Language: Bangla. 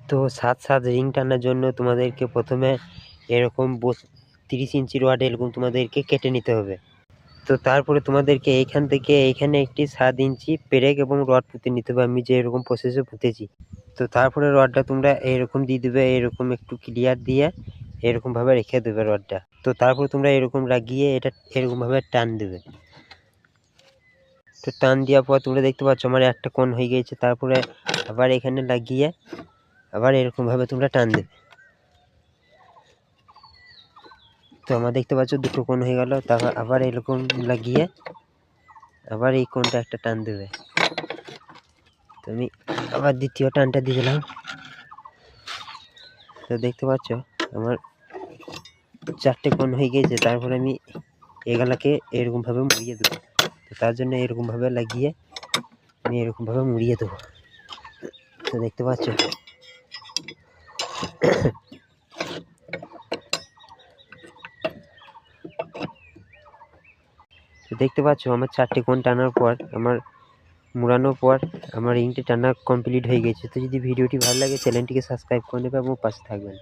তো 7 রিং টানার জন্য তোমাদেরকে প্রথমে এরকম 30 ইঞ্চি রড এরকম তোমাদেরকে কেটে নিতে হবে। তো তারপরে তোমাদেরকে এইখান থেকে এইখানে একটি 7 ইঞ্চি পেরেক এবং রড পুঁতে নিতে হবে, আমি যে এরকম প্রসেসে পুঁতেছি। তো তারপরে রডটা তোমরা এরকম দিয়ে দেবে, এরকম একটু ক্লিয়ার দিয়ে এরকমভাবে রেখে দেবে রডটা। তো তারপর তোমরা এরকম লাগিয়ে এটা এরকমভাবে টান দেবে। তো টান দেওয়ার পর তোমরা দেখতে পাচ্ছ আমার একটা কোণ হয়ে গিয়েছে। তারপরে আবার এখানে লাগিয়ে আবার এরকমভাবে তোমরা টান দেবে। তো আমার দেখতে পাচ্ছ দুটো কোণ হয়ে গেল। তারপর আবার এরকম লাগিয়ে আবার এই কোণটা একটা টান দেবে। তো আমি আবার দ্বিতীয় টানটা দিয়ে দিলাম। তো দেখতে পাচ্ছ আমার 4টে কোণ হয়ে গিয়েছে। তারপরে আমি এগুলাকে এরকমভাবে মুড়িয়ে দেবো। তো তার জন্য এরকমভাবে লাগিয়ে আমি এরকমভাবে মুড়িয়ে দেবো। তো দেখতে পাচ্ছ আমার 4টে কোণ টানার পর আমার মুড়ানোর পর আমার রিংটি টানা কমপ্লিট হয়ে গেছে। তো যদি ভিডিওটি ভালো লাগে চ্যানেলটিকে সাবস্ক্রাইব করে নেবে এবং পাশে থাকবেন।